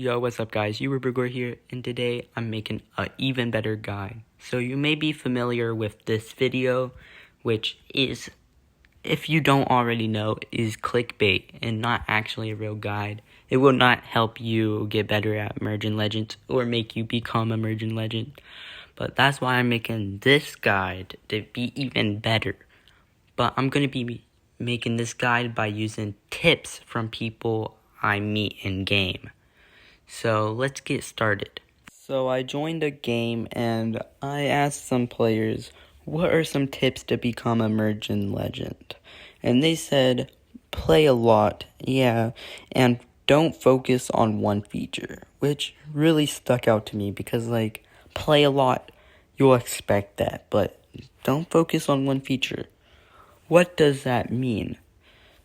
Yo, what's up guys, Yourubergor here, and today I'm making an even better guide. So you may be familiar with this video, which is, if you don't already know, is clickbait and not actually a real guide. It will not help you get better at Emerging Legends or make you become Emerging Legend. But that's why I'm making this guide to be even better. But I'm going to be making this guide by using tips from people I meet in game. So let's get started. So I joined a game and I asked some players, what are some tips to become Emerging Legend? And they said, play a lot, yeah, and don't focus on one feature, which really stuck out to me because, like, play a lot, you'll expect that, but don't focus on one feature. What does that mean?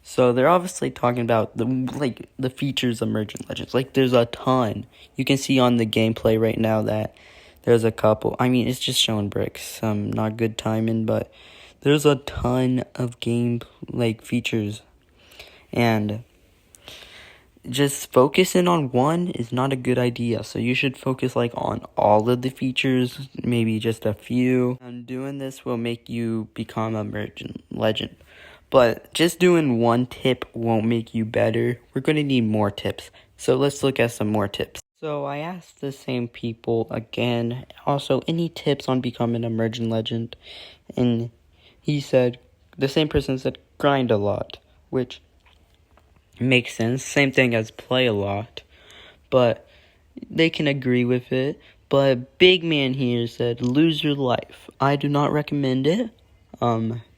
So they're obviously talking about the features of Emerging Legends. Like, there's a ton. You can see on the gameplay right now that there's a couple. I mean, it's just showing bricks. Not good timing, but there's a ton of features. And just focusing on one is not a good idea. So you should focus on all of the features, maybe just a few. And doing this will make you become Emerging Legend. But just doing one tip won't make you better. We're going to need more tips. So let's look at some more tips. So I asked the same people again, also, any tips on becoming an Emerging Legend? And the same person said, grind a lot, which makes sense. Same thing as play a lot. But they can agree with it. But Big Man here said, lose your life. I do not recommend it.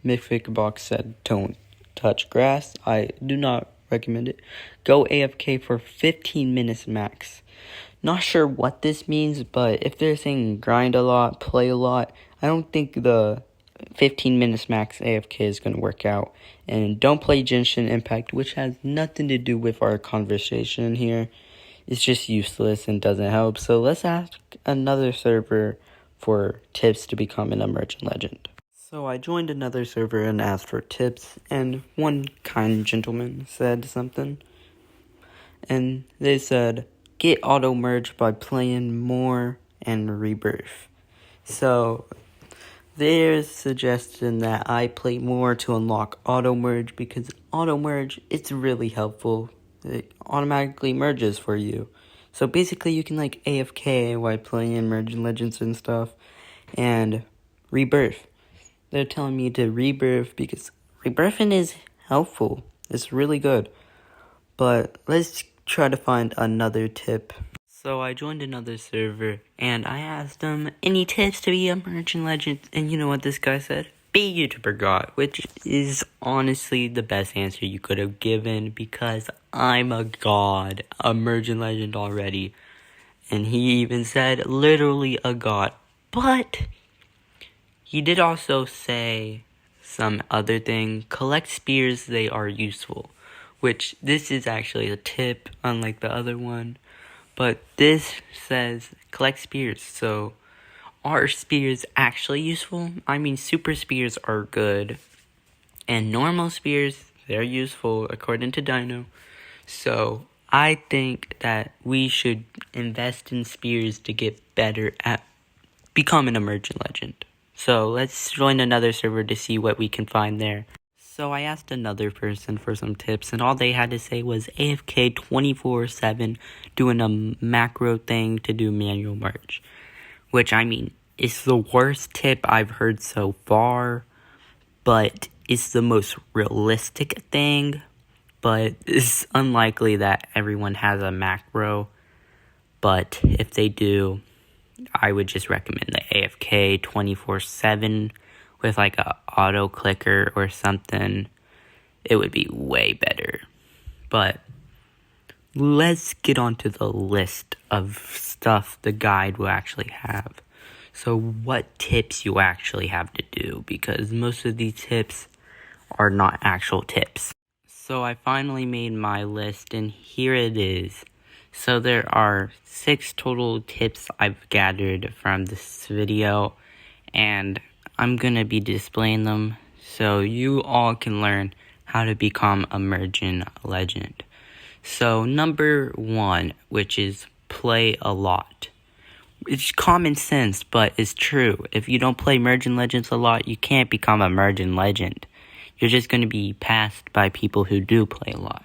Mythic Box said, don't touch grass. I do not recommend it. Go AFK for 15 minutes max. Not sure what this means, but if they're saying grind a lot, play a lot, I don't think the 15 minutes max AFK is going to work out. And don't play Genshin Impact, which has nothing to do with our conversation here. It's just useless and doesn't help. So let's ask another server for tips to become an Emerging Legend. So I joined another server and asked for tips, and one kind gentleman said something. And they said, get auto-merge by playing more and rebirth. So they're suggesting that I play more to unlock auto-merge, because auto-merge, it's really helpful. It automatically merges for you. So basically you can AFK while playing Emerging Legends and stuff. And rebirth. They're telling me to rebirth because rebirthing is helpful. It's really good. But let's try to find another tip. So I joined another server and I asked them any tips to be Emerging Legend. And you know what this guy said? Be Yourubergor, which is honestly the best answer you could have given because I'm a god, Emerging Legend already. And he even said literally a god. But he did also say some other thing. Collect spears, they are useful. Which, this is actually a tip, unlike the other one. But this says, collect spears. So, are spears actually useful? I mean, super spears are good. And normal spears, they're useful, according to Dino. So, I think that we should invest in spears to get better at becoming an Emerging Legend. So let's join another server to see what we can find there. So I asked another person for some tips, and all they had to say was AFK 24/7, doing a macro thing to do manual merge. Which, I mean, it's the worst tip I've heard so far, but it's the most realistic thing. But it's unlikely that everyone has a macro. But if they do, I would just recommend the AFK 24/7 with a auto clicker or something. It would be way better. But let's get on to the list of stuff the guide will actually have. So what tips you actually have to do, because most of these tips are not actual tips. So I finally made my list and here it is. So there are 6 total tips I've gathered from this video, and I'm going to be displaying them so you all can learn how to become Emerging Legend. So number 1, which is play a lot. It's common sense, but it's true. If you don't play Emerging Legends a lot, you can't become a Emerging Legend. You're just going to be passed by people who do play a lot.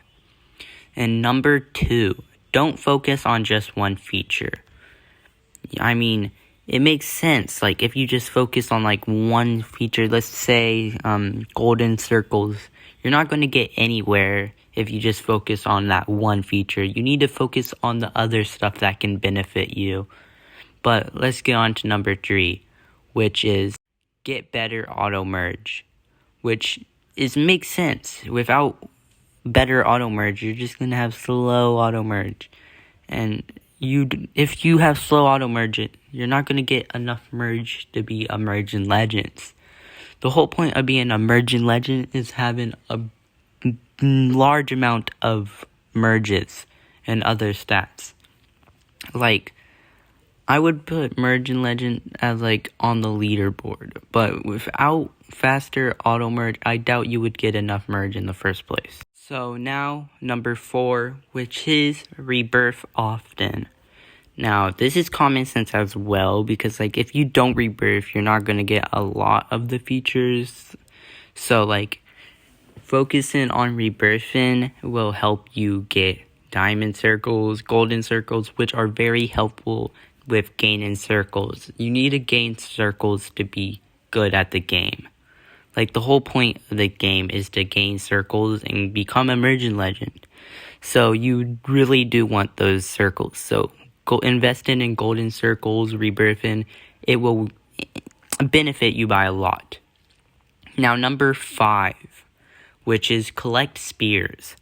And number 2, don't focus on just one feature. I mean, it makes sense. Like, if you just focus on, like, one feature, let's say, golden circles, you're not going to get anywhere if you just focus on that one feature. You need to focus on the other stuff that can benefit you. But let's get on to number 3, which is get better auto merge, which makes sense. Without better auto merge, you're just going to have slow auto merge. And if you have slow auto merge, you're not going to get enough merge to be Emerging Legends. The whole point of being Emerging Legend is having a large amount of merges and other stats. Like, I would put Emerging Legend as like on the leaderboard, but without faster auto merge, I doubt you would get enough merge in the first place. So now, number 4, which is rebirth often. Now, this is common sense as well, because, like, if you don't rebirth, you're not going to get a lot of the features. So, like, focusing on rebirthing will help you get diamond circles, golden circles, which are very helpful with gaining circles. You need to gain circles to be good at the game. Like, the whole point of the game is to gain circles and become Emerging Legend. So you really do want those circles. So go investing in golden circles, rebirthing, it will benefit you by a lot. Now, number 5, which is collect spears.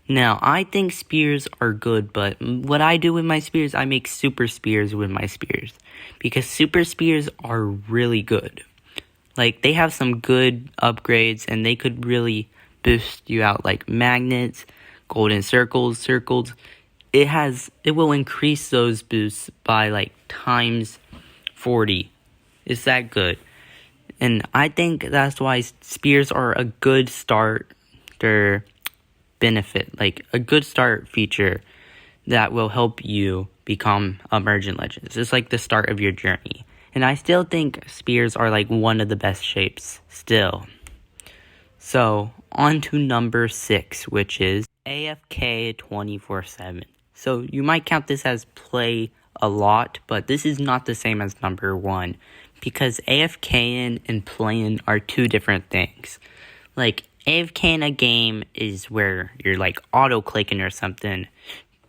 Now, I think spears are good, but what I do with my spears, I make super spears with my spears. Because super spears are really good. Like, they have some good upgrades, and they could really boost you out, like magnets, golden circles. It will increase those boosts by, like, times 40. It's that good. And I think that's why spears are a good starter benefit, like a good start feature that will help you become Emerging Legends. It's like the start of your journey. And I still think spears are like one of the best shapes still. So, on to number 6, which is AFK 24/7. So, you might count this as play a lot, but this is not the same as number 1. Because AFKing and playing are 2 different things. Like, AFK in a game is where you're like auto-clicking or something,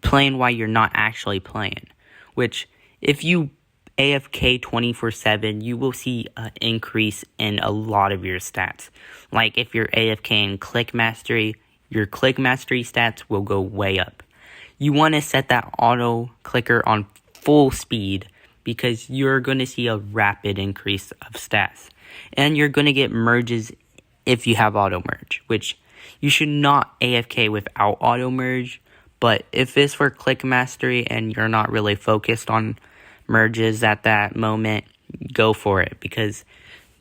playing while you're not actually playing. Which, if you AFK 24/7, you will see an increase in a lot of your stats. Like, if you're AFK in Click Mastery, your Click Mastery stats will go way up. You want to set that auto clicker on full speed, because you're going to see a rapid increase of stats. And you're going to get merges if you have auto merge, which you should not AFK without auto merge. But if it's for Click Mastery and you're not really focused on merges at that moment, go for it, because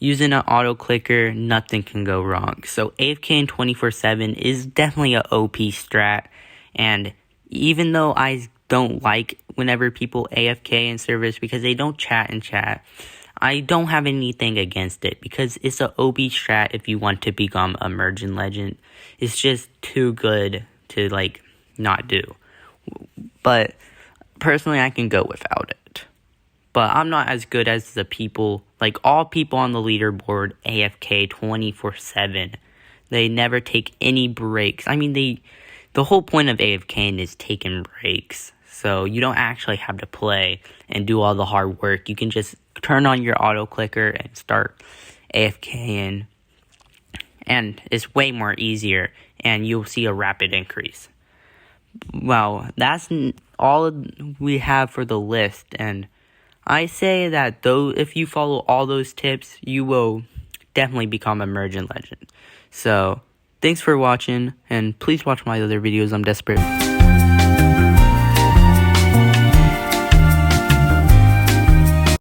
using an auto clicker, nothing can go wrong. So AFK 24/7 is definitely a OP strat, and even though I don't like whenever people AFK in servers because they don't chat in chat, I don't have anything against it, because it's a OP strat if you want to become a Emerging Legend. It's just too good to, like, not do. But personally, I can go without it. But I'm not as good as the people, like, all people on the leaderboard AFK 24/7. They never take any breaks. I mean, the whole point of AFKing is taking breaks. So you don't actually have to play and do all the hard work. You can just turn on your auto clicker and start AFKing. And it's way more easier, and you'll see a rapid increase. Well, that's all we have for the list. And I say that though, if you follow all those tips, you will definitely become a Emerging Legend. So, thanks for watching, and please watch my other videos. I'm desperate.